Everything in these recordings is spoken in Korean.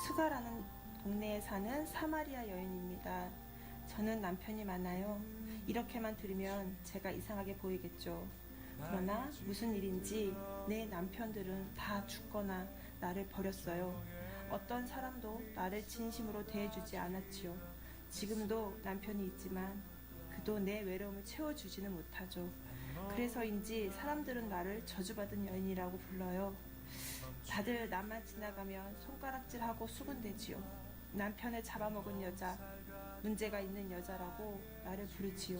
수가라는 동네에 사는 사마리아 여인입니다. 저는 남편이 많아요. 이렇게만 들으면 제가 이상하게 보이겠죠. 그러나 무슨 일인지 내 남편들은 다 죽거나 나를 버렸어요. 어떤 사람도 나를 진심으로 대해주지 않았지요. 지금도 남편이 있지만 그도 내 외로움을 채워주지는 못하죠. 그래서인지 사람들은 나를 저주받은 여인이라고 불러요. 다들 나만 지나가면 손가락질하고 수군대지요. 남편을 잡아먹은 여자, 문제가 있는 여자라고 나를 부르지요.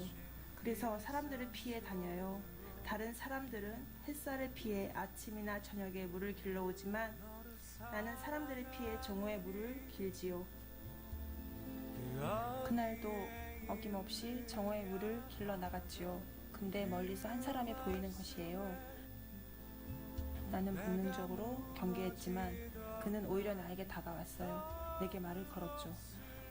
그래서 사람들을 피해 다녀요. 다른 사람들은 햇살을 피해 아침이나 저녁에 물을 길러오지만 나는 사람들을 피해 정오에 물을 길지요. 그날도 어김없이 정오에 물을 길러 나갔지요. 근데 멀리서 한 사람이 보이는 것이에요. 나는 본능적으로 경계했지만 그는 오히려 나에게 다가왔어요. 내게 말을 걸었죠.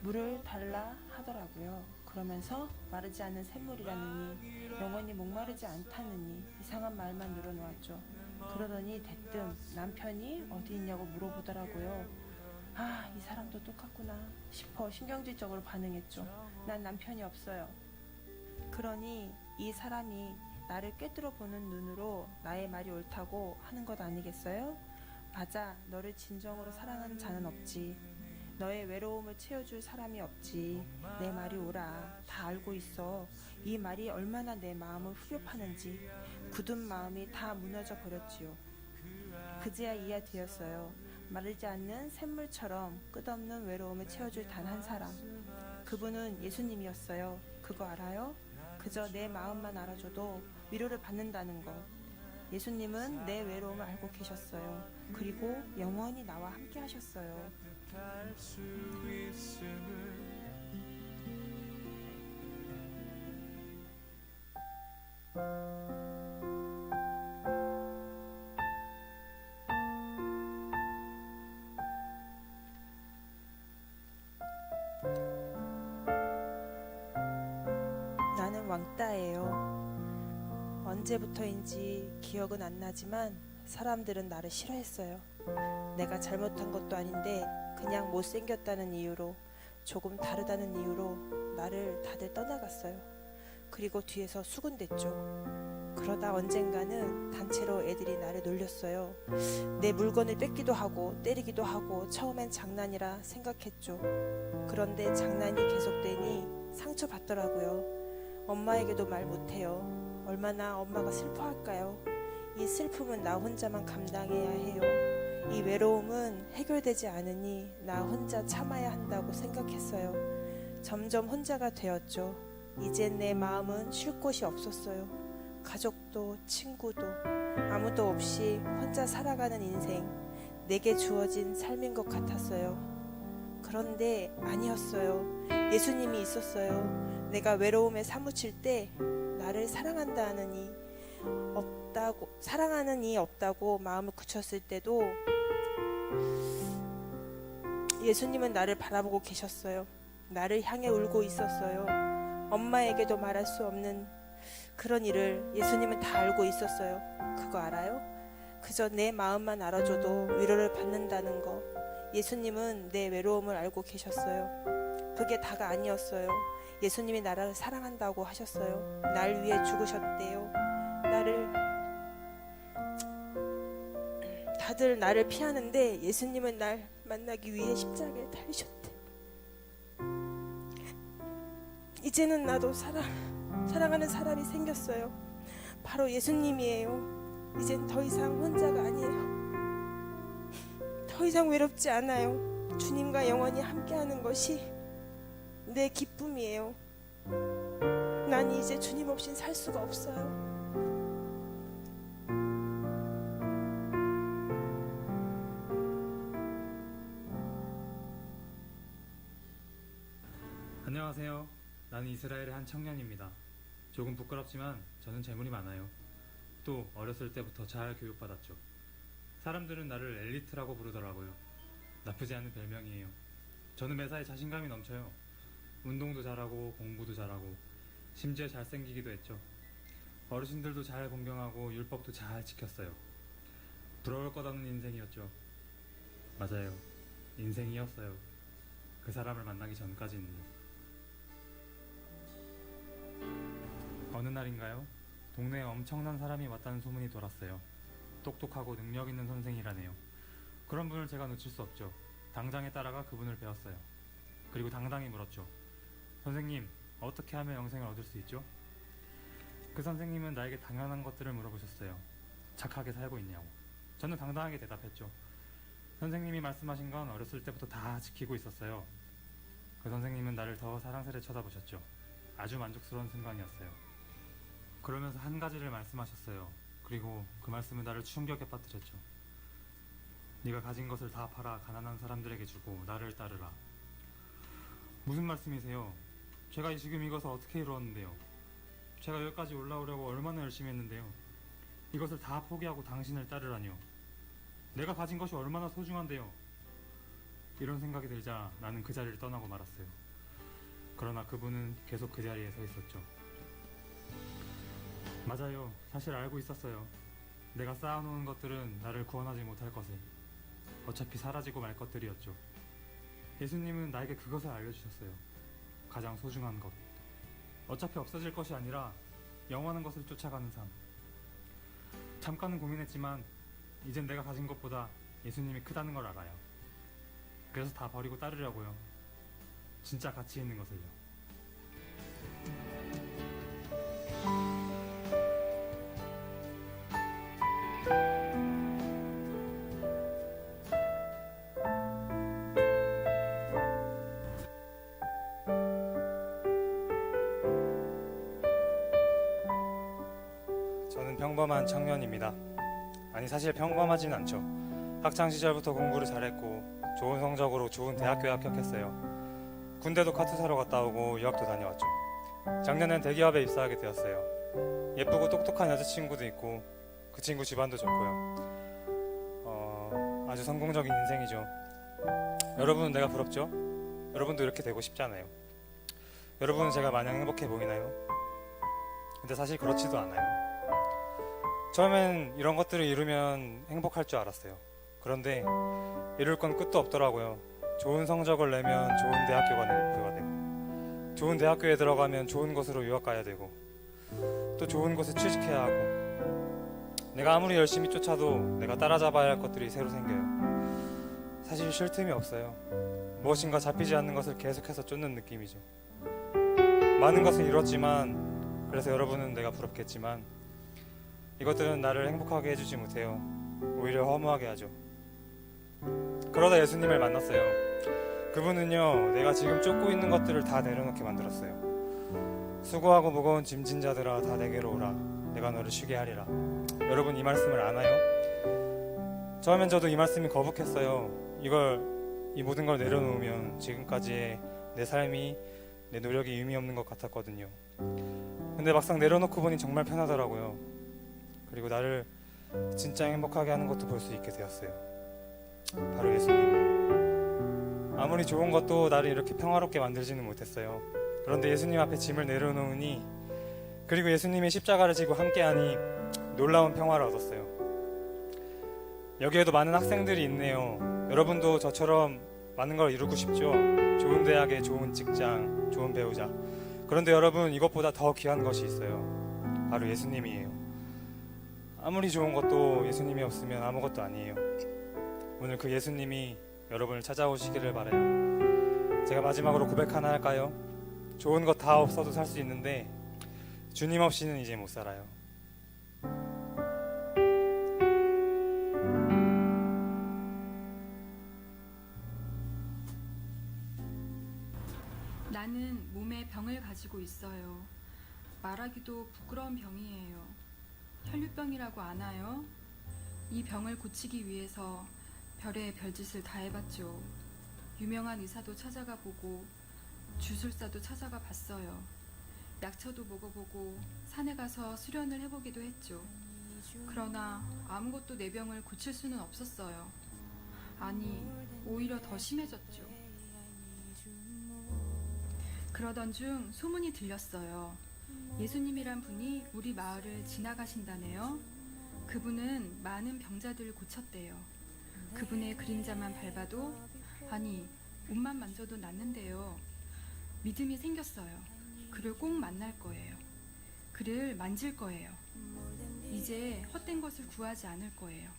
물을 달라 하더라고요. 그러면서 마르지 않는 샘물이라느니 영원히 목마르지 않다느니 이상한 말만 늘어놓았죠. 그러더니 대뜸 남편이 어디 있냐고 물어보더라고요. 아, 이 사람도 똑같구나 싶어 신경질적으로 반응했죠. 난 남편이 없어요. 그러니 이 사람이 나를 꿰뚫어 보는 눈으로 나의 말이 옳다고 하는 것 아니겠어요? 맞아, 너를 진정으로 사랑하는 자는 없지. 너의 외로움을 채워줄 사람이 없지. 내 말이 옳아. 다 알고 있어. 이 말이 얼마나 내 마음을 후벼파는지. 굳은 마음이 다 무너져 버렸지요. 그제야 이해가 되었어요. 마르지 않는 샘물처럼 끝없는 외로움을 채워줄 단 한 사람. 그분은 예수님이었어요. 그거 알아요? 그저 내 마음만 알아줘도 위로를 받는다는 것. 예수님은 내 외로움을 알고 계셨어요. 그리고 영원히 나와 함께 하셨어요. 나는 왕따예요. 언제부터인지 기억은 안 나지만 사람들은 나를 싫어했어요. 내가 잘못한 것도 아닌데 그냥 못생겼다는 이유로, 조금 다르다는 이유로 나를 다들 떠나갔어요. 그리고 뒤에서 수군댔죠. 그러다 언젠가는 단체로 애들이 나를 놀렸어요. 내 물건을 뺏기도 하고 때리기도 하고 처음엔 장난이라 생각했죠. 그런데 장난이 계속되니 상처받더라고요. 엄마에게도 말 못해요. 얼마나 엄마가 슬퍼할까요? 이 슬픔은 나 혼자만 감당해야 해요. 이 외로움은 해결되지 않으니 나 혼자 참아야 한다고 생각했어요. 점점 혼자가 되었죠. 이젠 내 마음은 쉴 곳이 없었어요. 가족도 친구도 아무도 없이 혼자 살아가는 인생, 내게 주어진 삶인 것 같았어요. 그런데 아니었어요. 예수님이 있었어요. 내가 외로움에 사무칠 때 나를 사랑하는 이 없다고 마음을 굳혔을 때도 예수님은 나를 바라보고 계셨어요. 나를 향해 울고 있었어요. 엄마에게도 말할 수 없는 그런 일을 예수님은 다 알고 있었어요. 그거 알아요? 그저 내 마음만 알아줘도 위로를 받는다는 거. 예수님은 내 외로움을 알고 계셨어요. 그게 다가 아니었어요. 예수님이 나를 사랑한다고 하셨어요. 날 위해 죽으셨대요. 다들 나를 피하는데 예수님은 날 만나기 위해 십자가에 달리셨대. 이제는 나도 사랑하는 사람이 생겼어요. 바로 예수님이에요. 이젠 더 이상 혼자가 아니에요. 더 이상 외롭지 않아요. 주님과 영원히 함께하는 것이 내 기쁨이에요. 난 이제 주님 없인 살 수가 없어요. 안녕하세요. 나는 이스라엘의 한 청년입니다. 조금 부끄럽지만 저는 재물이 많아요. 또 어렸을 때부터 잘 교육받았죠. 사람들은 나를 엘리트라고 부르더라고요. 나쁘지 않은 별명이에요. 저는 매사에 자신감이 넘쳐요. 운동도 잘하고 공부도 잘하고 심지어 잘생기기도 했죠. 어르신들도 잘 공경하고 율법도 잘 지켰어요. 부러울 것 없는 인생이었죠. 맞아요. 인생이었어요. 그 사람을 만나기 전까지는요. 어느 날인가요? 동네에 엄청난 사람이 왔다는 소문이 돌았어요. 똑똑하고 능력 있는 선생이라네요. 그런 분을 제가 놓칠 수 없죠. 당장에 따라가 그분을 배웠어요. 그리고 당당히 물었죠. 선생님, 어떻게 하면 영생을 얻을 수 있죠? 그 선생님은 나에게 당연한 것들을 물어보셨어요. 착하게 살고 있냐고. 저는 당당하게 대답했죠. 선생님이 말씀하신 건 어렸을 때부터 다 지키고 있었어요. 그 선생님은 나를 더 사랑스레 쳐다보셨죠. 아주 만족스러운 순간이었어요. 그러면서 한 가지를 말씀하셨어요. 그리고 그 말씀은 나를 충격에 빠뜨렸죠. 네가 가진 것을 다 팔아 가난한 사람들에게 주고 나를 따르라. 무슨 말씀이세요? 제가 지금 이것을 어떻게 이루었는데요? 제가 여기까지 올라오려고 얼마나 열심히 했는데요. 이것을 다 포기하고 당신을 따르라니요. 내가 가진 것이 얼마나 소중한데요. 이런 생각이 들자 나는 그 자리를 떠나고 말았어요. 그러나 그분은 계속 그 자리에 서 있었죠. 맞아요. 사실 알고 있었어요. 내가 쌓아놓은 것들은 나를 구원하지 못할 것을. 어차피 사라지고 말 것들이었죠. 예수님은 나에게 그것을 알려주셨어요. 가장 소중한 것. 어차피 없어질 것이 아니라 영원한 것을 쫓아가는 삶. 잠깐은 고민했지만 이젠 내가 가진 것보다 예수님이 크다는 걸 알아요. 그래서 다 버리고 따르려고요. 진짜 가치 있는 것을요. 저는 평범한 청년입니다. 아니 사실 평범하진 않죠. 학창시절부터 공부를 잘했고 좋은 성적으로 좋은 대학교에 합격했어요. 군대도 카투사로 갔다 오고 유학도 다녀왔죠. 작년엔 대기업에 입사하게 되었어요. 예쁘고 똑똑한 여자친구도 있고 그 친구 집안도 좋고요. 아주 성공적인 인생이죠. 여러분은 내가 부럽죠? 여러분도 이렇게 되고 싶잖아요. 여러분은 제가 마냥 행복해 보이나요? 근데 사실 그렇지도 않아요. 처음엔 이런 것들을 이루면 행복할 줄 알았어요. 그런데 이룰 건 끝도 없더라고요. 좋은 성적을 내면 좋은 대학교가 되고, 좋은 대학교에 들어가면 좋은 곳으로 유학 가야 되고, 또 좋은 곳에 취직해야 하고, 내가 아무리 열심히 쫓아도 내가 따라잡아야 할 것들이 새로 생겨요. 사실 쉴 틈이 없어요. 무엇인가 잡히지 않는 것을 계속해서 쫓는 느낌이죠. 많은 것을 이뤘지만, 그래서 여러분은 내가 부럽겠지만 이것들은 나를 행복하게 해주지 못해요. 오히려 허무하게 하죠. 그러다 예수님을 만났어요. 그분은요, 내가 지금 쫓고 있는 것들을 다 내려놓게 만들었어요. 수고하고 무거운 짐진 자들아 다 내게로 오라. 내가 너를 쉬게 하리라. 여러분 이 말씀을 아나요? 처음엔 저도 이 말씀이 거북했어요. 이 모든 걸 내려놓으면 지금까지의 내 삶이, 내 노력이 의미 없는 것 같았거든요. 근데 막상 내려놓고 보니 정말 편하더라고요. 그리고 나를 진짜 행복하게 하는 것도 볼 수 있게 되었어요. 바로 예수님. 아무리 좋은 것도 나를 이렇게 평화롭게 만들지는 못했어요. 그런데 예수님 앞에 짐을 내려놓으니, 그리고 예수님의 십자가를 지고 함께하니 놀라운 평화를 얻었어요. 여기에도 많은 학생들이 있네요. 여러분도 저처럼 많은 걸 이루고 싶죠? 좋은 대학에 좋은 직장, 좋은 배우자. 그런데 여러분, 이것보다 더 귀한 것이 있어요. 바로 예수님이에요. 아무리 좋은 것도 예수님이 없으면 아무것도 아니에요. 오늘 그 예수님이 여러분을 찾아오시기를 바라요. 제가 마지막으로 고백 하나 할까요? 좋은 것 다 없어도 살 수 있는데 주님 없이는 이제 못 살아요. 나는 몸에 병을 가지고 있어요. 말하기도 부끄러운 병이에요. 혈류병이라고 아나요? 이 병을 고치기 위해서 별의 별짓을 다 해봤죠. 유명한 의사도 찾아가 보고 주술사도 찾아가 봤어요. 약초도 먹어보고 산에 가서 수련을 해보기도 했죠. 그러나 아무것도 내 병을 고칠 수는 없었어요. 아니, 오히려 더 심해졌죠. 그러던 중 소문이 들렸어요. 예수님이란 분이 우리 마을을 지나가신다네요. 그분은 많은 병자들을 고쳤대요. 그분의 그림자만 밟아도 아니, 옷만 만져도 낫는데요. 믿음이 생겼어요. 그를 꼭 만날 거예요. 그를 만질 거예요. 이제 헛된 것을 구하지 않을 거예요.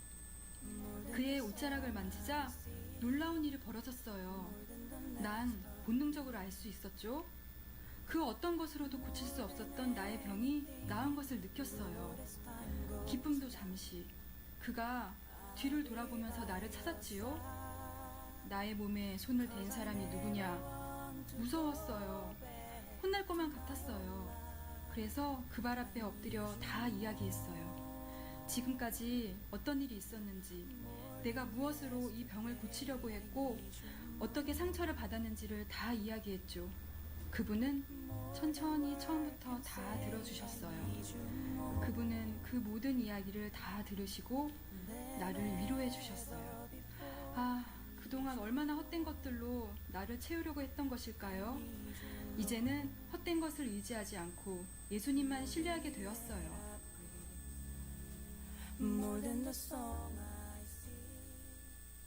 그의 옷자락을 만지자 놀라운 일이 벌어졌어요. 난 본능적으로 알 수 있었죠. 그 어떤 것으로도 고칠 수 없었던 나의 병이 나은 것을 느꼈어요. 기쁨도 잠시. 그가 뒤를 돌아보면서 나를 찾았지요. 나의 몸에 손을 댄 사람이 누구냐. 무서웠어요. 혼날 것만 같았어요. 그래서 그 발 앞에 엎드려 다 이야기했어요. 지금까지 어떤 일이 있었는지, 내가 무엇으로 이 병을 고치려고 했고 어떻게 상처를 받았는지를 다 이야기했죠. 그분은 천천히 처음부터 다 들어주셨어요. 그분은 그 모든 이야기를 다 들으시고 나를 위로해 주셨어요. 아, 그동안 얼마나 헛된 것들로 나를 채우려고 했던 것일까요? 이제는 헛된 것을 의지하지 않고 예수님만 신뢰하게 되었어요. More than the song I sing.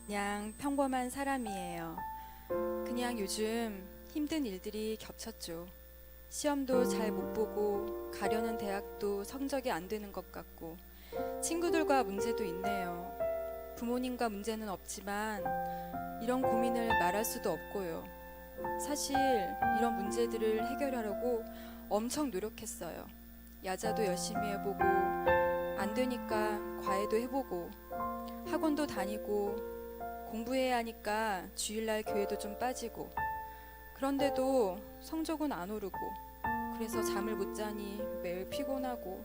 그냥 평범한 사람이에요. 그냥 요즘 힘든 일들이 겹쳤죠. 시험도 잘 못 보고 가려는 대학도 성적이 안 되는 것 같고 친구들과 문제도 있네요. 부모님과 문제는 없지만 이런 고민을 말할 수도 없고요. 사실 이런 문제들을 해결하려고 엄청 노력했어요. 야자도 열심히 해보고 안 되니까 과외도 해보고 학원도 다니고 공부해야 하니까 주일날 교회도 좀 빠지고 그런데도 성적은 안 오르고 그래서 잠을 못 자니 매일 피곤하고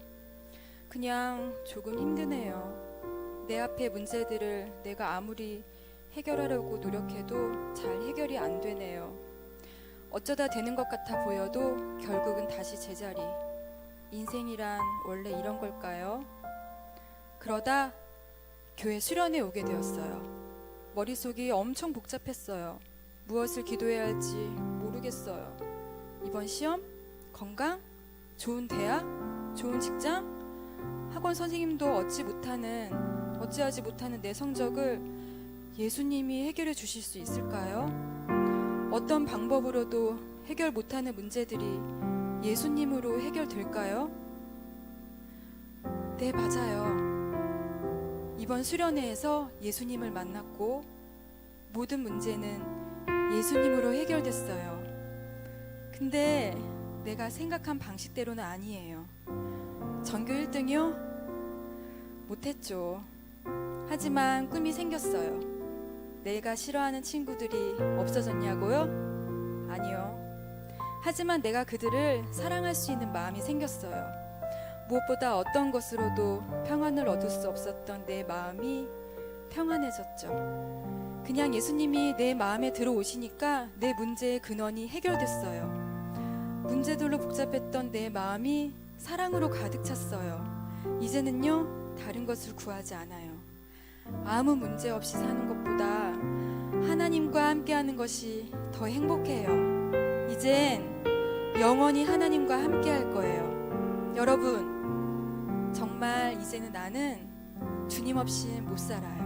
그냥 조금 힘드네요. 내 앞의 문제들을 내가 아무리 해결하려고 노력해도 잘 해결이 안 되네요. 어쩌다 되는 것 같아 보여도 결국은 다시 제자리. 인생이란 원래 이런 걸까요? 그러다 교회 수련회 오게 되었어요. 머릿속이 엄청 복잡했어요. 무엇을 기도해야 할지 모르겠어요. 이번 시험? 건강? 좋은 대학? 좋은 직장? 학원 선생님도 어찌하지 못하는 내 성적을 예수님이 해결해 주실 수 있을까요? 어떤 방법으로도 해결 못하는 문제들이 예수님으로 해결될까요? 네, 맞아요. 이번 수련회에서 예수님을 만났고 모든 문제는 예수님으로 해결됐어요. 근데 내가 생각한 방식대로는 아니에요. 전교 1등이요? 못했죠. 하지만 꿈이 생겼어요. 내가 싫어하는 친구들이 없어졌냐고요? 아니요. 하지만 내가 그들을 사랑할 수 있는 마음이 생겼어요. 무엇보다 어떤 것으로도 평안을 얻을 수 없었던 내 마음이 평안해졌죠. 그냥 예수님이 내 마음에 들어오시니까 내 문제의 근원이 해결됐어요. 문제들로 복잡했던 내 마음이 사랑으로 가득 찼어요. 이제는요, 다른 것을 구하지 않아요. 아무 문제 없이 사는 것보다 하나님과 함께하는 것이 더 행복해요. 이젠 영원히 하나님과 함께할 거예요. 여러분, 정말 이제는 나는 주님 없이 못 살아요.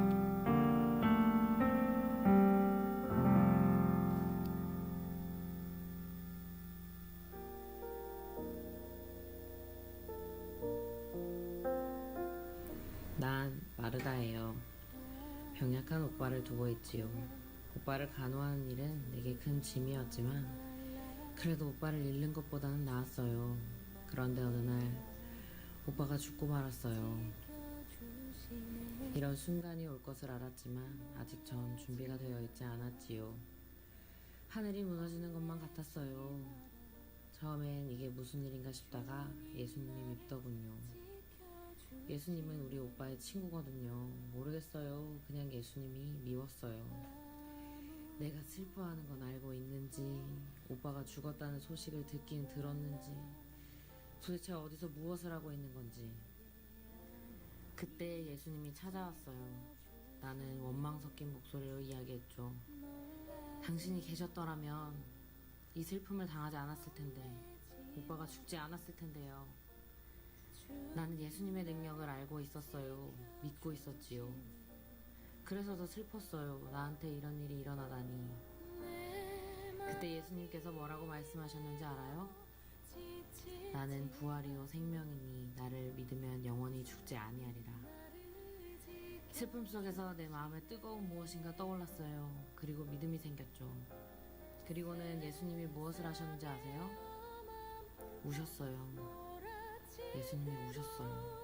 난 마르다예요. 병약한 오빠를 두고 있지요. 오빠를 간호하는 일은 내게 큰 짐이었지만 그래도 오빠를 잃는 것보다는 나았어요. 그런데 어느 날 오빠가 죽고 말았어요. 이런 순간이 올 것을 알았지만 아직 전 준비가 되어 있지 않았지요. 하늘이 무너지는 것만 같았어요. 처음엔 이게 무슨 일인가 싶다가 예수님이 밉더군요. 예수님은 우리 오빠의 친구거든요. 모르겠어요. 그냥 예수님이 미웠어요. 내가 슬퍼하는 건 알고 있는지, 오빠가 죽었다는 소식을 듣긴 들었는지, 도대체 어디서 무엇을 하고 있는 건지. 그때 예수님이 찾아왔어요. 나는 원망 섞인 목소리로 이야기했죠. 당신이 계셨더라면 이 슬픔을 당하지 않았을 텐데, 오빠가 죽지 않았을 텐데요. 나는 예수님의 능력을 알고 있었어요. 믿고 있었지요. 그래서 더 슬펐어요. 나한테 이런 일이 일어나다니. 그때 예수님께서 뭐라고 말씀하셨는지 알아요? 나는 부활이요 생명이니 나를 믿으면 영원히 죽지 아니하리라. 슬픔 속에서 내 마음에 뜨거운 무엇인가 떠올랐어요. 그리고 믿음이 생겼죠. 그리고는 예수님이 무엇을 하셨는지 아세요? 우셨어요. 예수님이 우셨어요.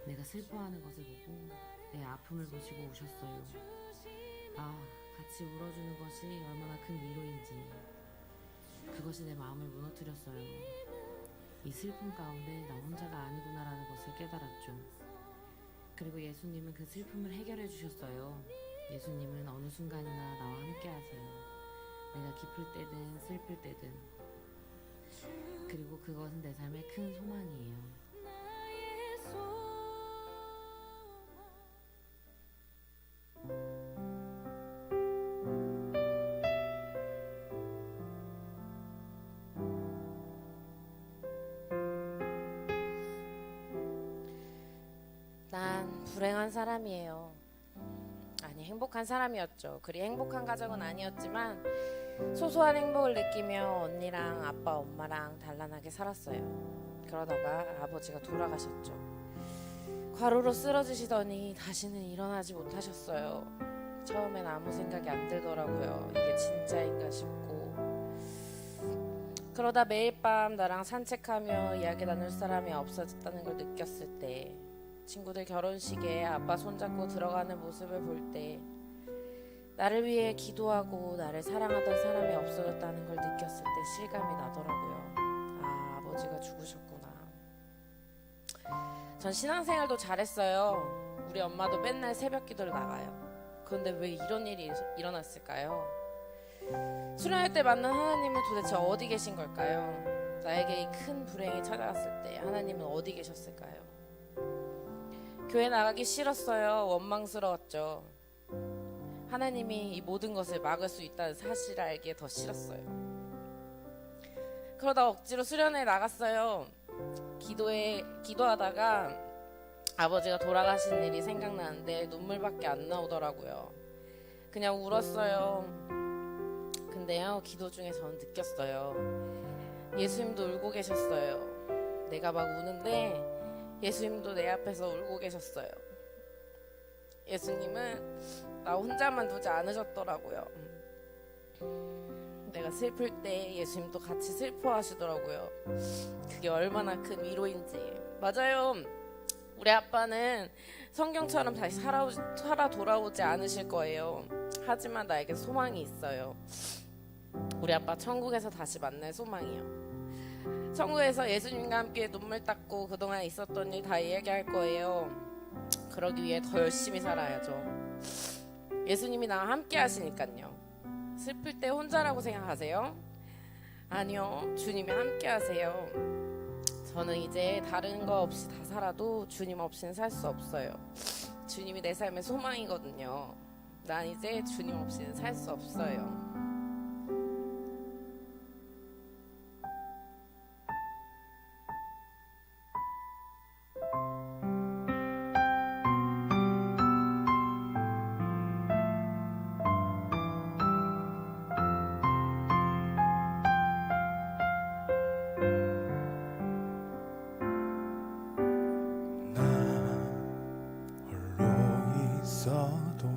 내가 슬퍼하는 것을 보고 내 아픔을 보시고 우셨어요. 아, 같이 울어주는 것이 얼마나 큰 위로인지. 그것이 내 마음을 무너뜨렸어요. 이 슬픔 가운데 나 혼자가 아니구나라는 것을 깨달았죠. 그리고 예수님은 그 슬픔을 해결해 주셨어요. 예수님은 어느 순간이나 나와 함께 하세요. 내가 기쁠 때든 슬플 때든. 그리고 그것은 내 삶의 큰 소망이에요. 난 불행한 사람이에요. 아니, 행복한 사람이었죠. 그리 행복한 가정은 아니었지만 소소한 행복을 느끼며 언니랑 아빠, 엄마랑 단란하게 살았어요. 그러다가 아버지가 돌아가셨죠. 과로로 쓰러지시더니 다시는 일어나지 못하셨어요. 처음엔 아무 생각이 안 들더라고요. 이게 진짜인가 싶고. 그러다 매일 밤 나랑 산책하며 이야기 나눌 사람이 없어졌다는 걸 느꼈을 때, 친구들 결혼식에 아빠 손잡고 들어가는 모습을 볼 때, 나를 위해 기도하고 나를 사랑하던 사람이 없어졌다는 걸 느꼈을 때 실감이 나더라고요. 아, 아버지가 죽으셨구나. 전 신앙생활도 잘했어요. 우리 엄마도 맨날 새벽 기도를 나가요. 그런데 왜 이런 일이 일어났을까요? 수련회 때 만난 하나님은 도대체 어디 계신 걸까요? 나에게 이 큰 불행이 찾아왔을 때 하나님은 어디 계셨을까요? 교회 나가기 싫었어요. 원망스러웠죠. 하나님이 이 모든 것을 막을 수 있다는 사실을 알기에 더 싫었어요. 그러다 억지로 수련회에 나갔어요. 기도하다가 아버지가 돌아가신 일이 생각나는데 눈물밖에 안 나오더라고요. 그냥 울었어요. 근데요, 기도 중에 저는 느꼈어요. 예수님도 울고 계셨어요. 내가 막 우는데 예수님도 내 앞에서 울고 계셨어요. 예수님은 나 혼자만 두지 않으셨더라고요. 내가 슬플 때 예수님도 같이 슬퍼하시더라고요. 그게 얼마나 큰 위로인지. 맞아요. 우리 아빠는 성경처럼 다시 살아 돌아오지 않으실 거예요. 하지만 나에게 소망이 있어요. 우리 아빠 천국에서 다시 만날 소망이요. 천국에서 예수님과 함께 눈물 닦고 그동안 있었던 일 다 이야기할 거예요. 그러기 위해 더 열심히 살아야죠. 예수님이 나와 함께 하시니까요. 슬플 때 혼자라고 생각하세요? 아니요, 주님이 함께 하세요. 저는 이제 다른 거 없이 다 살아도 주님 없이는 살 수 없어요. 주님이 내 삶의 소망이거든요. 난 이제 주님 없이는 살 수 없어요. 있어도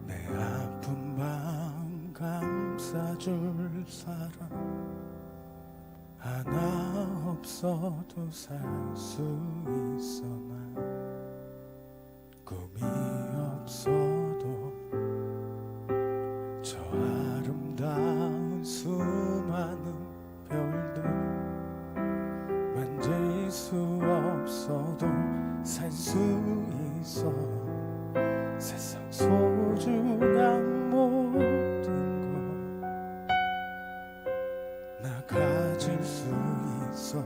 내 아픈 마음 감싸줄 사람 하나 없어도 살 수 있어. 난 꿈이 없어도 저 아름다운 수많은 별들 만질 수 없어도 살 수 있어. 세상 소중한 모든 것 나 가질 수 있어.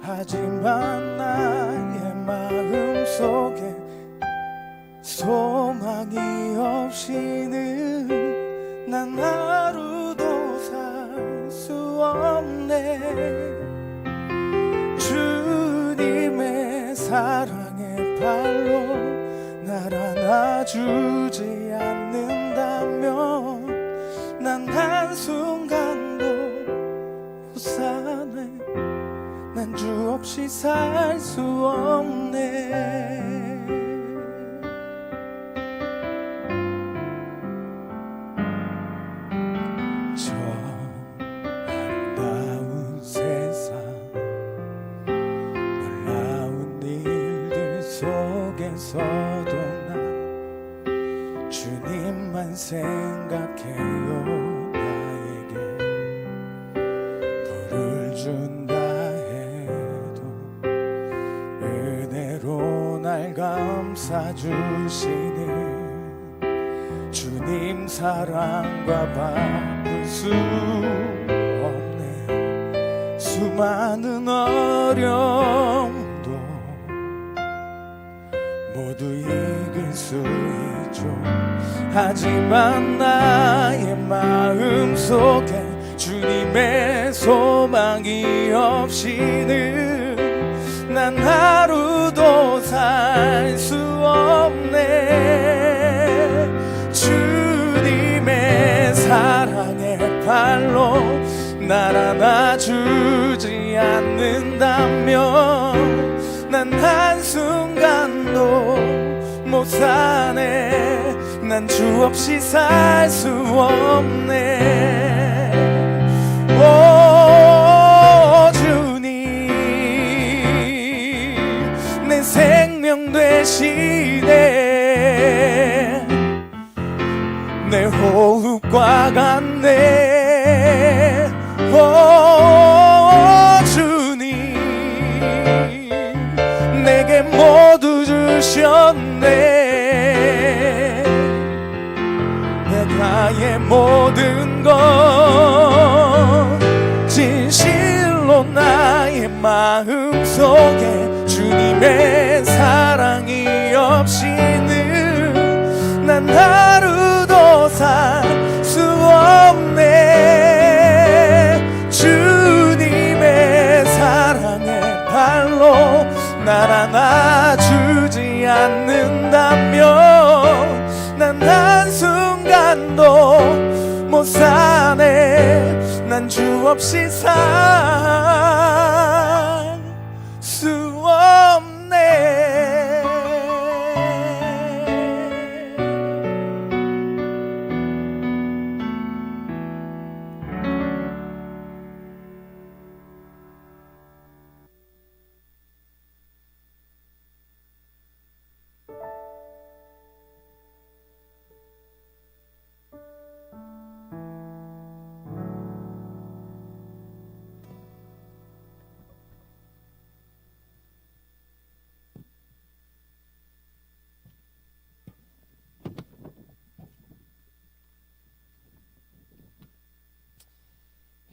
하지만 나의 사랑의 발로 날 안아주지 않는다면 난 한순간도 못 사네. 난 주 없이 살 수 없네. 저 아름다운 세상 놀라운 일들 속에서도 난 주님만 생각해요. 나에게 불을 준다 해도 은혜로 날 감싸주시는 주님 사랑과 바꿀 수 없네. 수많은 어려움도 모두 이길 수 있죠. 하지만 나의 마음속에 주님의 소망이 없이는 난 하루도 살 수 없네. 주님의 사랑의 발로 날 안아주지 않는다면 난 한순간도 못 사네. 난 주 없이 살 수 없네. 오 주님 내 생명 되시네. 내 호흡과 같네. 오 주님 내게 모두 주셨네. 나의 모든 것 진실로 나의 마음속에 주님의 사랑이 없이는 난 하루도 살 수 없네. 주님의 사랑의 발로 날 안아주지 않는다면 난 한순간도 못 사네. 난 주 없이 살 수 없네.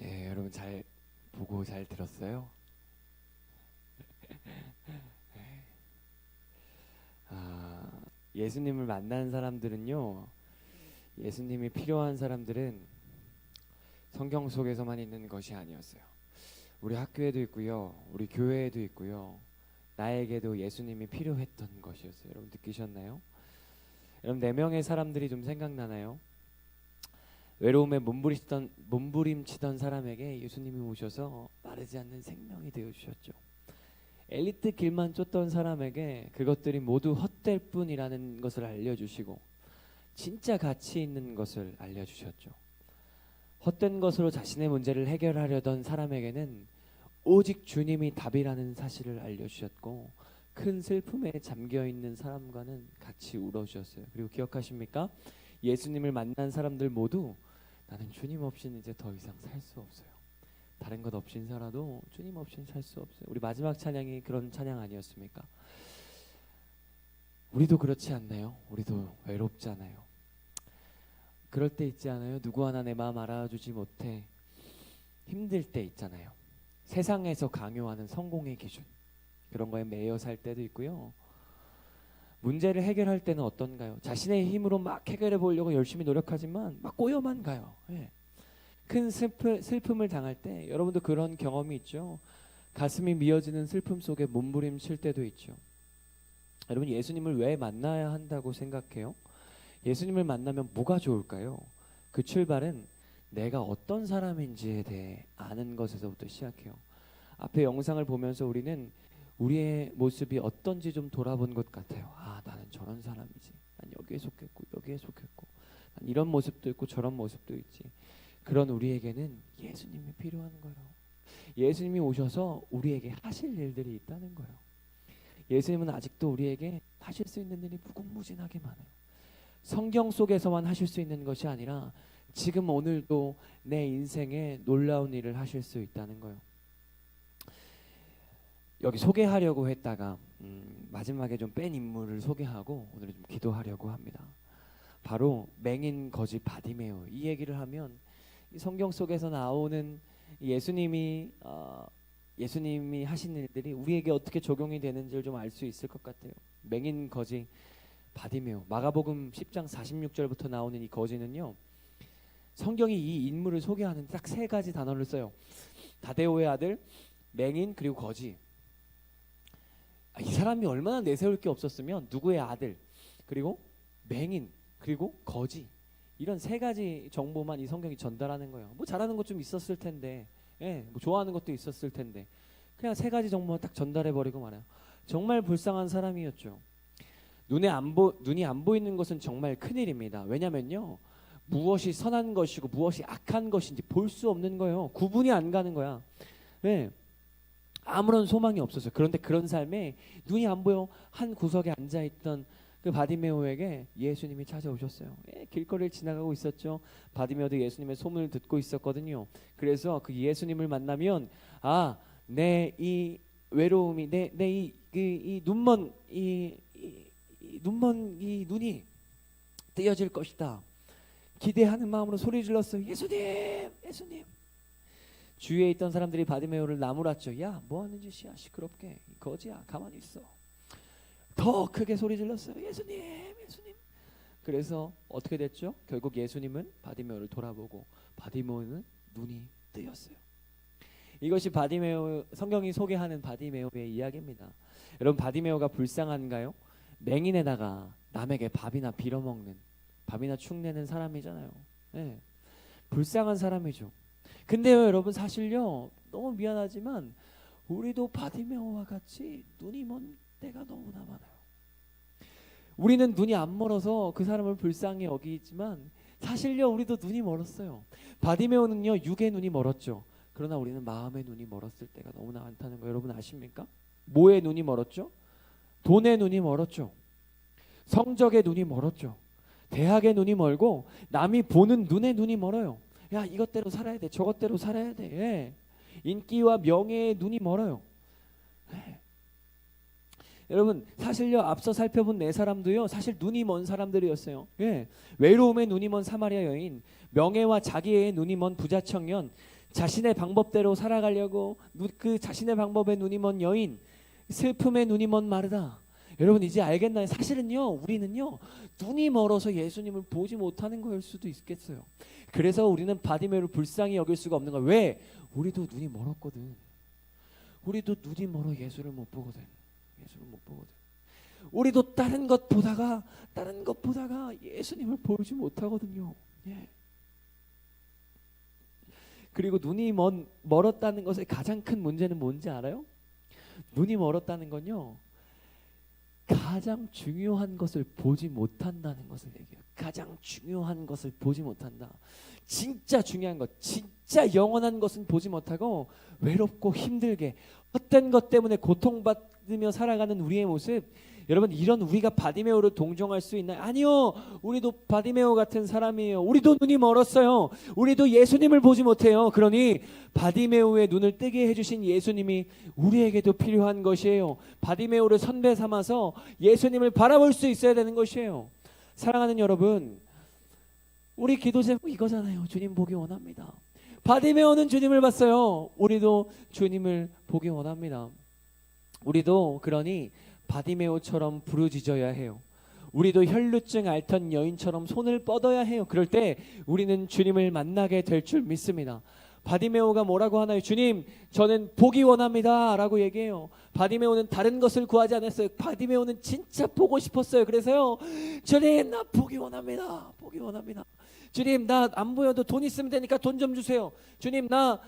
예, 여러분 잘 보고 잘 들었어요? 예수님을 만난 사람들은요, 예수님이 필요한 사람들은 성경 속에서만 있는 것이 아니었어요. 우리 학교에도 있고요, 우리 교회에도 있고요, 나에게도 예수님이 필요했던 것이었어요. 여러분 느끼셨나요? 여러분 4명의 사람들이 좀 생각나나요? 외로움에 몸부림치던 사람에게 예수님이 오셔서 마르지 않는 생명이 되어주셨죠. 엘리트 길만 쫓던 사람에게 그것들이 모두 헛될 뿐이라는 것을 알려주시고 진짜 가치 있는 것을 알려주셨죠. 헛된 것으로 자신의 문제를 해결하려던 사람에게는 오직 주님이 답이라는 사실을 알려주셨고 큰 슬픔에 잠겨있는 사람과는 같이 울어주셨어요. 그리고 기억하십니까? 예수님을 만난 사람들 모두 나는 주님 없이는 이제 더 이상 살 수 없어요. 다른 것 없인 살아도 주님 없이는 살 수 없어요. 우리 마지막 찬양이 그런 찬양 아니었습니까? 우리도 그렇지 않나요? 우리도 외롭잖아요. 그럴 때 있지 않아요? 누구 하나 내 마음 알아주지 못해 힘들 때 있잖아요. 세상에서 강요하는 성공의 기준, 그런 거에 매여 살 때도 있고요. 문제를 해결할 때는 어떤가요? 자신의 힘으로 막 해결해 보려고 열심히 노력하지만 막 꼬여만 가요. 예. 큰 슬픔을 당할 때 여러분도 그런 경험이 있죠. 가슴이 미어지는 슬픔 속에 몸부림칠 때도 있죠. 여러분, 예수님을 왜 만나야 한다고 생각해요? 예수님을 만나면 뭐가 좋을까요? 그 출발은 내가 어떤 사람인지에 대해 아는 것에서부터 시작해요. 앞에 영상을 보면서 우리는 우리의 모습이 어떤지 좀 돌아본 것 같아요. 아, 나는 저런 사람이지. 난 여기에 속했고 여기에 속했고 난 이런 모습도 있고 저런 모습도 있지. 그런 우리에게는 예수님이 필요한 거예요. 예수님이 오셔서 우리에게 하실 일들이 있다는 거예요. 예수님은 아직도 우리에게 하실 수 있는 일이 무궁무진하게 많아요. 성경 속에서만 하실 수 있는 것이 아니라 지금 오늘도 내 인생에 놀라운 일을 하실 수 있다는 거예요. 여기 소개하려고 했다가 마지막에 좀 뺀 인물을 소개하고 오늘은 좀 기도하려고 합니다. 바로 맹인 거지 바디메오. 이 얘기를 하면 이 성경 속에서 나오는 예수님이 하신 일들이 우리에게 어떻게 적용이 되는지를 좀 알 수 있을 것 같아요. 맹인 거지 바디메오. 마가복음 10장 46절부터 나오는 이 거지는요, 성경이 이 인물을 소개하는 딱 세 가지 단어를 써요. 다데오의 아들, 맹인, 그리고 거지. 이 사람이 얼마나 내세울 게 없었으면 누구의 아들, 그리고 맹인, 그리고 거지, 이런 세 가지 정보만 이 성경이 전달하는 거예요. 뭐 잘하는 것 좀 있었을 텐데, 뭐 좋아하는 것도 있었을 텐데, 그냥 세 가지 정보만 딱 전달해 버리고 말아요. 정말 불쌍한 사람이었죠. 눈이 안 보이는 것은 정말 큰일입니다. 왜냐면요, 무엇이 선한 것이고 무엇이 악한 것인지 볼 수 없는 거예요. 구분이 안 가는 거야. 왜? 아무런 소망이 없었어요. 그런데 그런 삶에 눈이 안 보여 한 구석에 앉아있던 그 바디메오에게 예수님이 찾아오셨어요. 길거리를 지나가고 있었죠. 바디메오도 예수님의 소문을 듣고 있었거든요. 그래서 그 예수님을 만나면 내 이 외로움이 내 이 눈먼 이 눈이 떼어질 것이다. 기대하는 마음으로 소리 질렀어요. 예수님, 예수님. 주위에 있던 사람들이 바디메오를 나무랐죠. 야, 뭐 하는 짓이야, 시끄럽게. 거지야, 가만히 있어. 더 크게 소리 질렀어요. 예수님, 예수님. 그래서 어떻게 됐죠? 결국 예수님은 바디메오를 돌아보고 바디메오는 눈이 뜨였어요. 이것이 바디메오, 성경이 소개하는 바디메오의 이야기입니다. 여러분, 바디메오가 불쌍한가요? 맹인에다가 남에게 밥이나 빌어먹는, 밥이나 축내는 사람이잖아요. 네. 불쌍한 사람이죠. 근데요, 여러분, 사실요, 너무 미안하지만 우리도 바디메오와 같이 눈이 먼 때가 너무나 많아요. 우리는 눈이 안 멀어서 그 사람을 불쌍히 여기지만 사실요, 우리도 눈이 멀었어요. 바디메오는요, 육의 눈이 멀었죠. 그러나 우리는 마음의 눈이 멀었을 때가 너무나 많다는 거 여러분 아십니까? 뭐의 눈이 멀었죠? 돈의 눈이 멀었죠. 성적의 눈이 멀었죠. 대학의 눈이 멀고 남이 보는 눈의 눈이 멀어요. 야, 이것대로 살아야 돼, 저것대로 살아야 돼. 예. 인기와 명예의 눈이 멀어요. 예. 여러분, 사실요, 앞서 살펴본 네 사람도요, 사실 눈이 먼 사람들이었어요. 예. 외로움의 눈이 먼 사마리아 여인, 명예와 자기의 눈이 먼 부자 청년, 자신의 방법대로 살아가려고 그 자신의 방법에 눈이 먼 여인, 슬픔의 눈이 먼 마르다. 여러분, 이제 알겠나요? 사실은요, 우리는요, 눈이 멀어서 예수님을 보지 못하는 거일 수도 있겠어요. 그래서 우리는 바디메오를 불쌍히 여길 수가 없는 거예요. 왜? 우리도 눈이 멀었거든. 우리도 눈이 멀어 예수를 못 보거든. 예수를 못 보거든. 우리도 다른 것 보다가 예수님을 보지 못하거든요. 예. 그리고 눈이 멀었다는 것의 가장 큰 문제는 뭔지 알아요? 눈이 멀었다는 건요, 가장 중요한 것을 보지 못한다는 것을 얘기해요. 가장 중요한 것을 보지 못한다. 진짜 중요한 것, 진짜 영원한 것은 보지 못하고 외롭고 힘들게 헛된 것 때문에 고통받으며 살아가는 우리의 모습, 여러분, 이런 우리가 바디메오를 동정할 수 있나요? 아니요. 우리도 바디메오 같은 사람이에요. 우리도 눈이 멀었어요. 우리도 예수님을 보지 못해요. 그러니 바디메오의 눈을 뜨게 해주신 예수님이 우리에게도 필요한 것이에요. 바디메오를 선배 삼아서 예수님을 바라볼 수 있어야 되는 것이에요. 사랑하는 여러분, 우리 기도 제목 이거잖아요. 주님 보기 원합니다. 바디메오는 주님을 봤어요. 우리도 주님을 보기 원합니다. 우리도 그러니 바디메오처럼 부르짖어야 해요. 우리도 혈루증 앓던 여인처럼 손을 뻗어야 해요. 그럴 때 우리는 주님을 만나게 될 줄 믿습니다. 바디메오가 뭐라고 하나요? 주님, 저는 보기 원합니다 라고 얘기해요. 바디메오는 다른 것을 구하지 않았어요. 바디메오는 진짜 보고 싶었어요. 그래서요, 주님, 나 보기 원합니다. 보기 원합니다. 주님, 나 안 보여도 돈 있으면 되니까 돈 좀 주세요. 주님, 나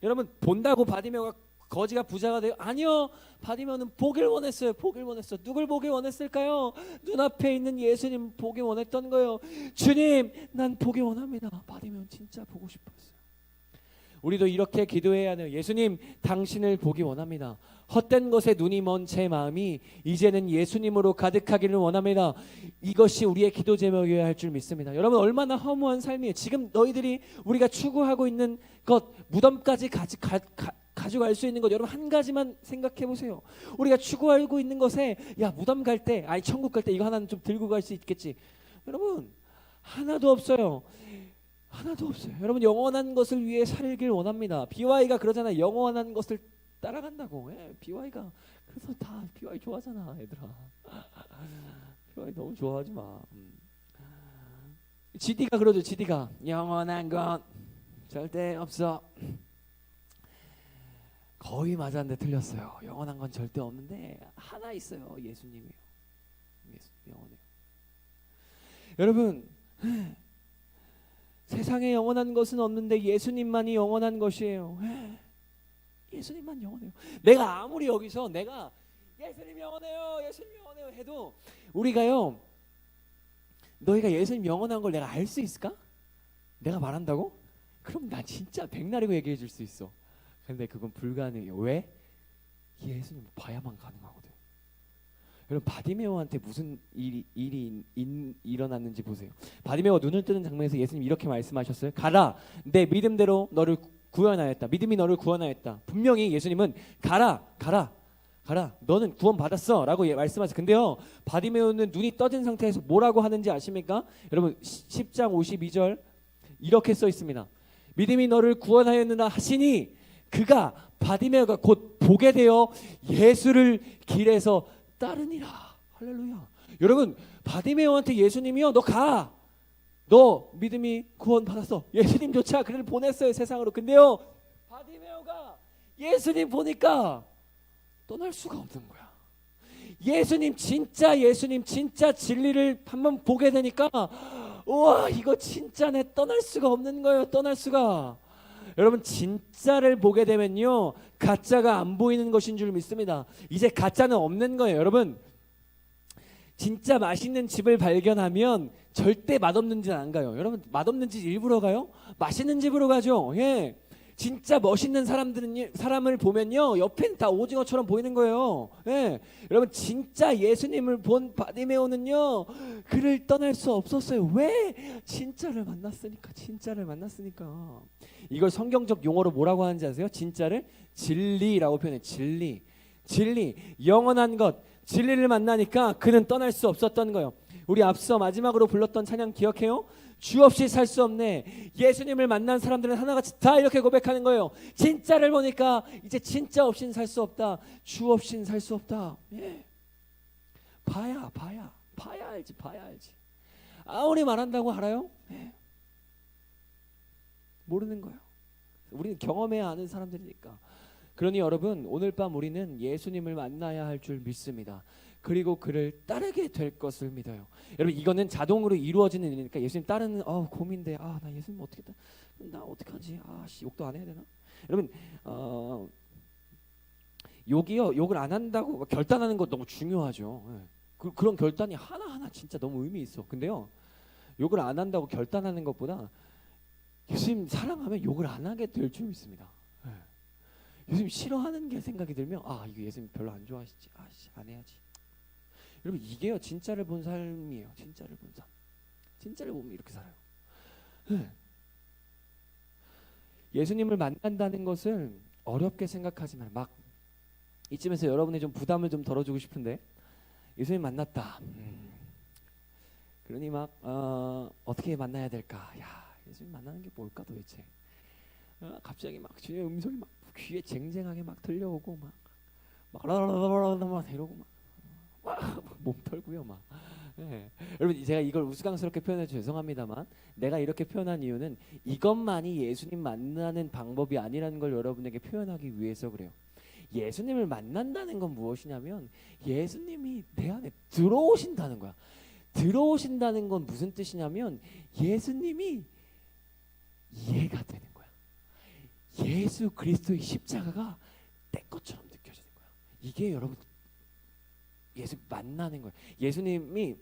여러분, 본다고 바디메오가 거지가 부자가 돼요? 아니요. 바디메오는 보길 원했어요. 보길 원했어. 누굴 보길 원했을까요? 눈앞에 있는 예수님 보길 원했던 거예요. 주님, 난 보기 원합니다. 바디메오는 진짜 보고 싶었어요. 우리도 이렇게 기도해야 해요. 예수님, 당신을 보기 원합니다. 헛된 것에 눈이 먼 제 마음이 이제는 예수님으로 가득하기를 원합니다. 이것이 우리의 기도 제목이어야 할 줄 믿습니다. 여러분, 얼마나 허무한 삶이에요. 지금 너희들이 우리가 추구하고 있는 것, 무덤까지 가져갈 수 있는 것, 여러분 한 가지만 생각해 보세요. 우리가 추구하고 있는 것에, 야, 무덤 갈 때, 아니 천국 갈 때 이거 하나는 좀 들고 갈 수 있겠지. 여러분, 하나도 없어요. 하나도 없어요. 여러분, 영원한 것을 위해 살길 원합니다. BY가 그러잖아요. 영원한 것을 따라간다고. BY가 그래서 다 BY 좋아하잖아, 얘들아. BY 너무 좋아하지 마. GD가 그러죠. GD가 영원한 건 절대 없어. 거의 맞았는데 틀렸어요. 영원한 건 절대 없는데 하나 있어요. 예수님이요. 예수님 영원해요. 여러분, 세상에 영원한 것은 없는데 예수님만이 영원한 것이에요. 예수님만 영원해요. 내가 아무리 여기서 내가 예수님 영원해요, 예수님 영원해요 해도 우리가요, 너희가 예수님 영원한 걸 내가 알 수 있을까? 내가 말한다고? 그럼 나 진짜 백날이고 얘기해 줄 수 있어. 근데 그건 불가능해요. 왜? 예수님 봐야만 가능하거든. 여러분, 바디메오한테 무슨 일이 일어났는지 보세요. 바디메오가 눈을 뜨는 장면에서 예수님 이렇게 말씀하셨어요. 가라, 내 믿음대로 너를 구원하였다. 믿음이 너를 구원하였다. 분명히 예수님은 가라, 너는 구원 받았어 라고 말씀하세요. 근데요, 바디메오는 눈이 떠진 상태에서 뭐라고 하는지 아십니까? 여러분, 10장 52절 이렇게 써 있습니다. 믿음이 너를 구원하였느냐 하시니 그가, 바디메오가 곧 보게 되어 예수를 길에서 따르니라. 할렐루야. 여러분, 바디메오한테 예수님이요, 너 가, 너 믿음이 구원 받았어. 예수님조차 그를 보냈어요, 세상으로. 근데요, 바디메오가 예수님 보니까 떠날 수가 없는 거야. 예수님 진짜 진리를 한번 보게 되니까, 우와, 이거 진짜 내 떠날 수가 없는 거예요. 떠날 수가. 여러분, 진짜를 보게 되면요, 가짜가 안 보이는 것인 줄 믿습니다. 이제 가짜는 없는 거예요. 여러분, 진짜 맛있는 집을 발견하면 절대 맛없는 집 안 가요. 여러분, 맛없는 집 일부러 가요? 맛있는 집으로 가죠. 예. 진짜 멋있는 사람을 보면요, 옆엔 다 오징어처럼 보이는 거예요. 예. 여러분, 진짜 예수님을 본 바디메오는요, 그를 떠날 수 없었어요. 왜? 진짜를 만났으니까. 이걸 성경적 용어로 뭐라고 하는지 아세요? 진짜를 진리라고 표현해요. 진리, 영원한 것, 진리를 만나니까 그는 떠날 수 없었던 거예요. 우리 앞서 마지막으로 불렀던 찬양 기억해요? 주 없이 살 수 없네. 예수님을 만난 사람들은 하나같이 다 이렇게 고백하는 거예요. 진짜를 보니까 이제 진짜 없인 살 수 없다. 주 없인 살 수 없다. 예. 봐야 알지. 아무리 말한다고 알아요? 예. 모르는 거예요. 우리는 경험해야 아는 사람들이니까. 그러니 여러분, 오늘 밤 우리는 예수님을 만나야 할 줄 믿습니다. 그리고 그를 따르게 될 것을 믿어요. 여러분, 이거는 자동으로 이루어지는 일이니까 예수님 따르는 고민돼. 나 예수님 나 어떡하지? 욕도 안 해야 되나? 여러분, 욕을 안 한다고 결단하는 거 너무 중요하죠. 예. 그런 결단이 하나하나 진짜 너무 의미 있어. 근데요, 욕을 안 한다고 결단하는 것보다 예수님 사랑하면 욕을 안 하게 될 줄 믿습니다. 예. 예수님 싫어하는 게 생각이 들면 이거 예수님 별로 안 좋아하시지. 안 해야지. 여러분, 이게요, 진짜를 본 삶이에요. 진짜를 본 삶. 진짜를 보면 이렇게 살아요. 네. 예수님을 만난다는 것을 어렵게 생각하지 말아요. 막 이쯤에서 여러분의 좀 부담을 좀 덜어주고 싶은데, 예수님 만났다. 그러니 막 어떻게 만나야 될까? 예수님 만나는 게 뭘까 도대체? 갑자기 막 주님의 음성이 막 귀에 쟁쟁하게 막 들려오고 막 라라라라라 막 이러고 막 털고요 막. 예. 여러분 제가 이걸 우스꽝스럽게 표현해서 죄송합니다만 내가 이렇게 표현한 이유는 이것만이 예수님 만나는 방법이 아니라는 걸 여러분에게 표현하기 위해서 그래요. 예수님을 만난다는 건 무엇이냐면 예수님이 내 안에 들어오신다는 거야. 들어오신다는 건 무슨 뜻이냐면 예수님이 이해가 되는 거야. 예수 그리스도의 십자가가 내 것처럼 느껴지는 거야. 이게 여러분 예수 만나는 거야. 예수님이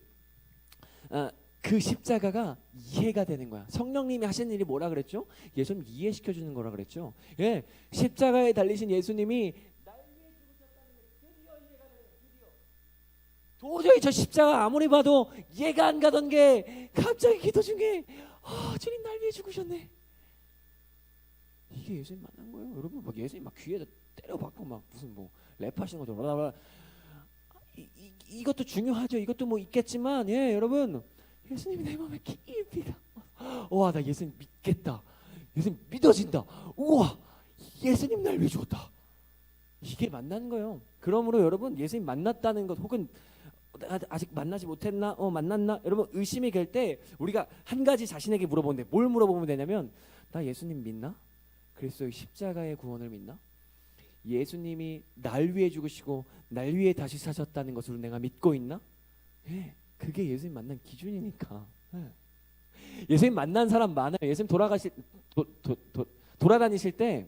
그 십자가가 이해가 되는 거야. 성령님이 하신 일이 뭐라 그랬죠? 예수님 이해시켜 주는 거라 그랬죠. 예, 십자가에 달리신 예수님이 날 위해 죽으셨다는 게 드디어 이해가 되는 드디어. 도저히 저 십자가 아무리 봐도 이해가 안 가던 게 갑자기 기도 중에 주님 날 위해 죽으셨네. 이게 예수님 만난 거예요. 여러분 막 예수님 막 귀에다 때려박고 막 무슨 뭐 랩하시는 것처럼 이것도 중요하죠. 이것도 뭐 있겠지만 예 여러분 예수님이 내 마음에 깊이 와 나 예수님 믿겠다. 예수님 믿어진다. 우와 예수님 날 위해 죽었다. 이게 만나는 거예요. 그러므로 여러분 예수님 만났다는 것 혹은 아직 만나지 못했나? 만났나? 여러분 의심이 될 때 우리가 한 가지 자신에게 물어보는데 뭘 물어보면 되냐면 나 예수님 믿나? 그리스도의 십자가의 구원을 믿나? 예수님이 날 위해 죽으시고 날 위해 다시 사셨다는 것으로 내가 믿고 있나? 예, 그게 예수님 만난 기준이니까. 예. 예수님 만난 사람 많아요. 예수님 돌아다니실 때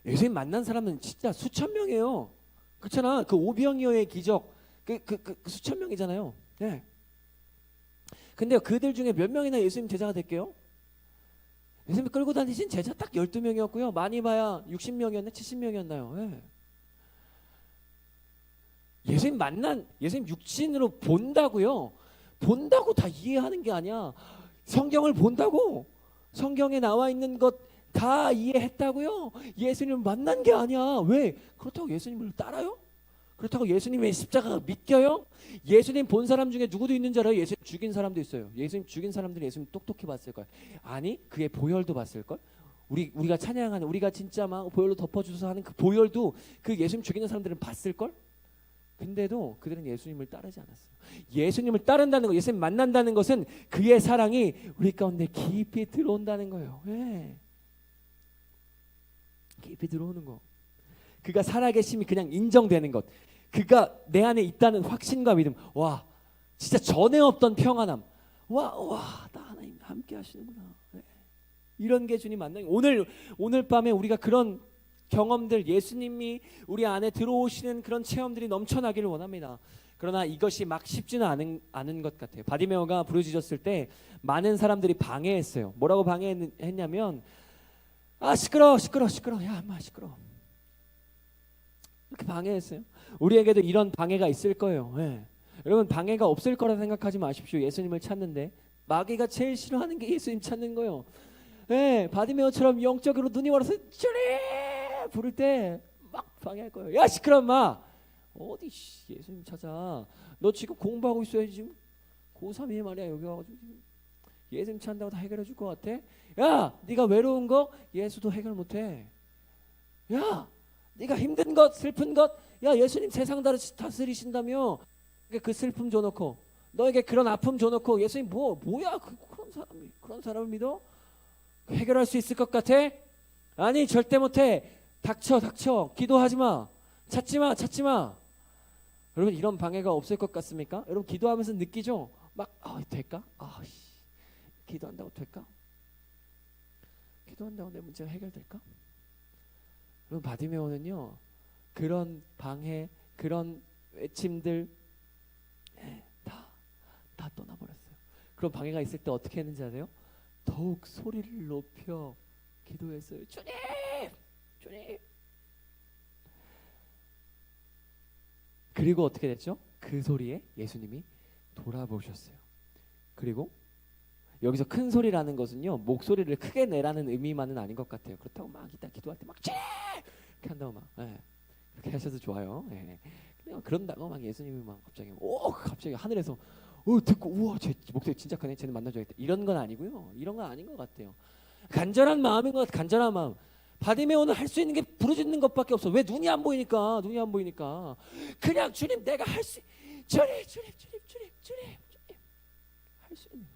예수님 만난 사람은 진짜 수천 명이에요. 그렇잖아. 그 오병이어의 기적 그 수천 명이잖아요. 예. 근데 그들 중에 몇 명이나 예수님 제자가 될게요? 예수님 끌고 다니신 제자 딱 12명이었고요. 많이 봐야 60명이었나 70명이었나요? 예. 예수님 만난 예수님 육신으로 본다고요. 본다고 다 이해하는 게 아니야. 성경을 본다고 성경에 나와 있는 것 다 이해했다고요. 예수님을 만난 게 아니야. 왜? 그렇다고 예수님을 따라요? 그렇다고 예수님의 십자가가 믿겨요? 예수님 본 사람 중에 누구도 있는 줄 알아요? 예수님 죽인 사람도 있어요. 예수님 죽인 사람들이 예수님 똑똑히 봤을 거야. 아니 그의 보혈도 봤을 걸. 우리가 찬양하는 우리가 진짜 막 보혈로 덮어주셔서 하는 그 보혈도 그 예수님 죽이는 사람들은 봤을 걸. 근데도 그들은 예수님을 따르지 않았어요. 예수님을 따른다는 거, 예수님 만난다는 것은 그의 사랑이 우리 가운데 깊이 들어온다는 거예요. 예. 깊이 들어오는 거. 그가 살아계심이 그냥 인정되는 것. 그가 내 안에 있다는 확신과 믿음. 와, 진짜 전에 없던 평안함. 와, 나 하나님 함께 하시는구나. 네. 이런 게 주님 만나요. 오늘 밤에 우리가 그런 경험들, 예수님이 우리 안에 들어오시는 그런 체험들이 넘쳐나기를 원합니다. 그러나 이것이 막 쉽지는 않은 것 같아요. 바디메오가 부르짖었을 때 많은 사람들이 방해했어요. 뭐라고 방해했냐면 시끄러. 야, 엄마 시끄러. 이렇게 방해했어요. 우리에게도 이런 방해가 있을 거예요. 예. 여러분 방해가 없을 거라 생각하지 마십시오. 예수님을 찾는데 마귀가 제일 싫어하는 게 예수님 찾는 거예요. 예, 바디메오처럼 영적으로 눈이 멀어서 주님 부를 때 막 방해할 거예요. 야 시끄러 마. 어디 예수님 찾아. 너 지금 공부하고 있어야지 지금 고3이 말이야. 여기 와가지고 예수님 찾는다고 다 해결해 줄 것 같아? 야 네가 외로운 거 예수도 해결 못해. 야 네가 힘든 것, 슬픈 것, 야 예수님 세상 다스리신다며 그 슬픔 줘놓고 너에게 그런 아픔 줘놓고 예수님 뭐야 그런 사람을 믿어? 해결할 수 있을 것 같아? 아니 절대 못해. 닥쳐. 기도하지 마. 찾지 마. 여러분 이런 방해가 없을 것 같습니까? 여러분 기도하면서 느끼죠? 막 될까? 기도한다고 될까? 기도한다고 내 문제가 해결될까? 여러분 바디메오는요 그런 방해 그런 외침들 다 떠나버렸어요. 그런 방해가 있을 때 어떻게 했는지 아세요? 더욱 소리를 높여 기도했어요. 주님 그리고 어떻게 됐죠? 그 소리에 예수님이 돌아보셨어요. 그리고 여기서 큰 소리라는 것은요 목소리를 크게 내라는 의미만은 아닌 것 같아요. 그렇다고 막 이따 기도할 때 막 이렇게 한다고 막 그렇게 하셔도 좋아요. 근데 그런다고 막 예수님이 막 갑자기 하늘에서 듣고 우와 쟤 목소리 진짜 크네. 쟤는 만나줘야겠다. 이런 건 아니고요. 이런 건 아닌 것 같아요. 간절한 마음인 것 같아. 간절한 마음. 바디메오는 할 수 있는 게 부르짖는 것밖에 없어. 왜? 눈이 안 보이니까. 그냥 주님 내가 주님 할 수 있는 거.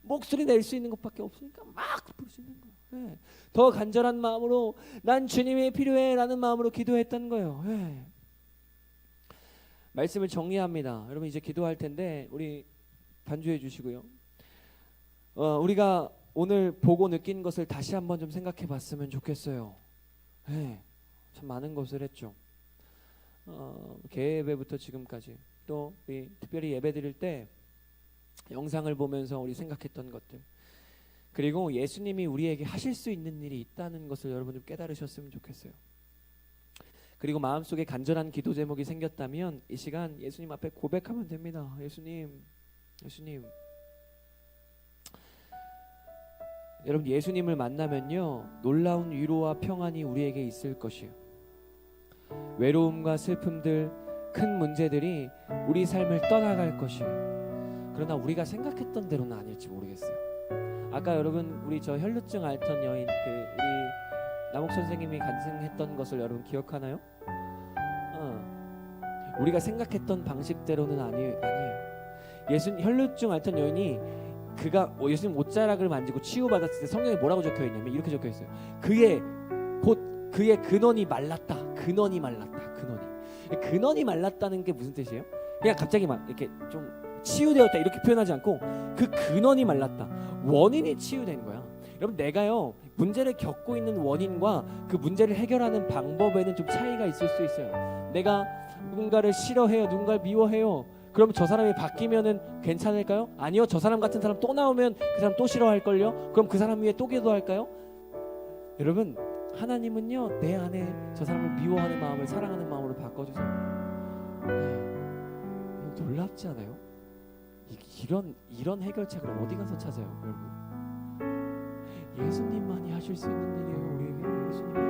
목소리 낼 수 있는 것밖에 없으니까 막 부를 수 있는 거예요. 예. 더 간절한 마음으로 난 주님이 필요해라는 마음으로 기도했던 거예요. 예. 말씀을 정리합니다. 여러분 이제 기도할 텐데 우리 반주해 주시고요. 우리가 오늘 보고 느낀 것을 다시 한번 좀 생각해 봤으면 좋겠어요. 예. 참 많은 것을 했죠. 개예배부터 지금까지 또 우리 특별히 예배 드릴 때 영상을 보면서 우리 생각했던 것들, 그리고 예수님이 우리에게 하실 수 있는 일이 있다는 것을 여러분 좀 깨달으셨으면 좋겠어요. 그리고 마음속에 간절한 기도 제목이 생겼다면 이 시간 예수님 앞에 고백하면 됩니다. 예수님. 여러분 예수님을 만나면요 놀라운 위로와 평안이 우리에게 있을 것이에요. 외로움과 슬픔들, 큰 문제들이 우리 삶을 떠나갈 것이에요. 그러나 우리가 생각했던 대로는 아닐지 모르겠어요. 아까 여러분 우리 저 혈루증 앓던 여인 우리 남욱 선생님이 간증했던 것을 여러분 기억하나요? 우리가 생각했던 방식대로는 아니에요. 혈루증 앓던 여인이 그가 예수님 옷자락을 만지고 치유받았을 때 성경에 뭐라고 적혀있냐면 이렇게 적혀있어요. 그의 근원이 말랐다. 근원이 말랐다는 게 무슨 뜻이에요? 그냥 갑자기 막 이렇게 좀 치유되었다 이렇게 표현하지 않고 그 근원이 말랐다. 원인이 치유된 거야. 여러분 내가요 문제를 겪고 있는 원인과 그 문제를 해결하는 방법에는 좀 차이가 있을 수 있어요. 내가 누군가를 싫어해요, 누군가를 미워해요. 그럼 저 사람이 바뀌면은 괜찮을까요? 아니요. 저 사람 같은 사람 또 나오면 그 사람 또 싫어할걸요? 그럼 그 사람 위에 또 기도할까요? 여러분 하나님은요 내 안에 저 사람을 미워하는 마음을 사랑하는 마음으로 바꿔주세요. 놀랍지 않아요? 이런 해결책을 어디 가서 찾아요, 여러분? 예수님만이 하실 수 있는 일이에요. 우리에게 예수님만이.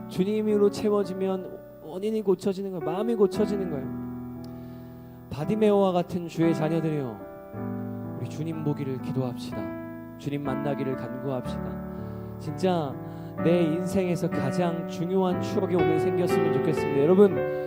주님으로 채워지면 원인이 고쳐지는 거예요. 마음이 고쳐지는 거예요. 바디메오와 같은 주의 자녀들이요, 우리 주님 보기를 기도합시다. 주님 만나기를 간구합시다. 진짜 내 인생에서 가장 중요한 추억이 오늘 생겼으면 좋겠습니다. 여러분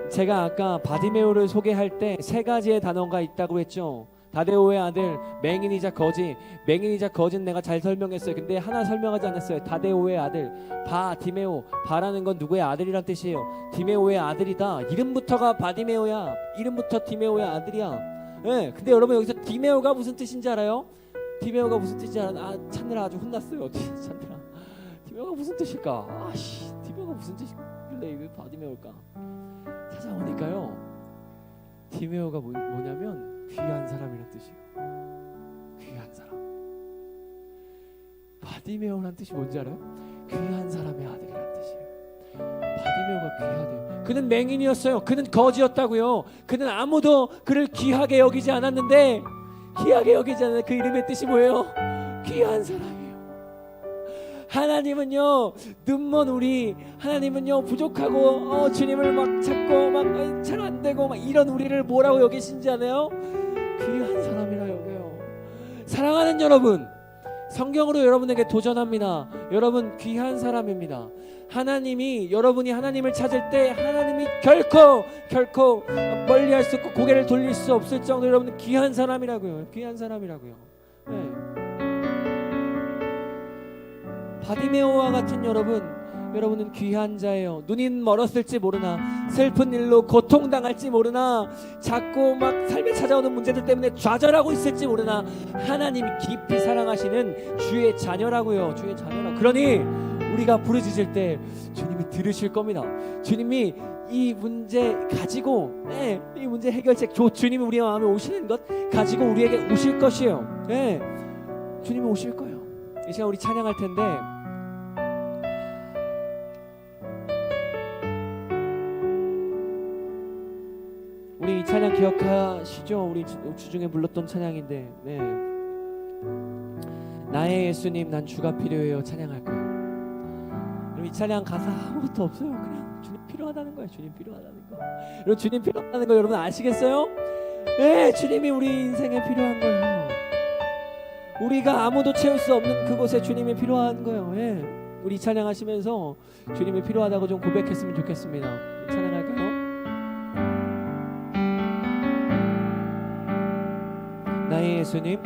제가 아까 바디메오를 소개할 때 세 가지의 단어가 있다고 했죠. 다데오의 아들, 맹인이자 거지. 맹인이자 거지는 내가 잘 설명했어요. 근데 하나 설명하지 않았어요. 다데오의 아들, 바디메오. 바라는 건 누구의 아들이란 뜻이에요. 디메오의 아들이다. 이름부터가 바디메오야. 이름부터 디메오의 아들이야. 네, 근데 여러분 여기서 디메오가 무슨 뜻인지 알아요? 디메오가 무슨 뜻인지 알아요? 찾느라 아주 혼났어요. 찾느라. 디메오가 무슨 뜻일까? 디메오가 무슨 뜻일래? 왜 바디메오일까? 찾아보니까요, 디메오가 뭐냐면 귀한 사람이라는 뜻이에요. 귀한 사람. 바디메오라는 뜻이 뭔지 알아요? 귀한 사람의 아들이라는 뜻이에요. 바디메오가 귀하대요. 그는 맹인이었어요. 그는 거지였다고요. 그는 아무도 그를 귀하게 여기지 않았는데, 귀하게 여기지 않는 그 이름의 뜻이 뭐예요? 귀한 사람이에요. 하나님은요 눈먼 우리, 하나님은요 부족하고 주님을 막 찾고 막 잘 안 되고 막 이런 우리를 뭐라고 여기신지 아나요? 귀한 사람이라 여겨요. 사랑하는 여러분, 성경으로 여러분에게 도전합니다. 여러분 귀한 사람입니다. 하나님이, 여러분이 하나님을 찾을 때 하나님이 결코 멀리할 수 없고 고개를 돌릴 수 없을 정도로 여러분은 귀한 사람이라고요. 귀한 사람이라고요. 네. 바디메오와 같은 여러분은 귀한 자예요. 눈이 멀었을지 모르나, 슬픈 일로 고통당할지 모르나, 자꾸 막 삶에 찾아오는 문제들 때문에 좌절하고 있을지 모르나, 하나님이 깊이 사랑하시는 주의 자녀라고요. 주의 자녀라고. 그러니 우리가 부르짖을 때 주님이 들으실 겁니다. 주님이 이 문제 가지고, 이 문제 해결책, 주님이 우리의 마음에 오시는 것 가지고 우리에게 오실 것이에요. 주님이 오실 거예요. 이 시간 우리 찬양할 텐데, 우리 이 찬양 기억하시죠? 우리 주중에 불렀던 찬양인데, 나의 예수님 난 주가 필요해요 찬양할 거예요. 그럼 이 찬양 가사 아무것도 없어요. 그냥 주님 필요하다는 거예요. 주님 필요하다는 거. 여러분 주님 필요하다는 거 여러분 아시겠어요? 네, 주님이 우리 인생에 필요한 거예요. 우리가 아무도 채울 수 없는 그곳에 주님이 필요한 거예요. 우리 찬양하시면서 주님이 필요하다고 좀 고백했으면 좋겠습니다. 나의 예수님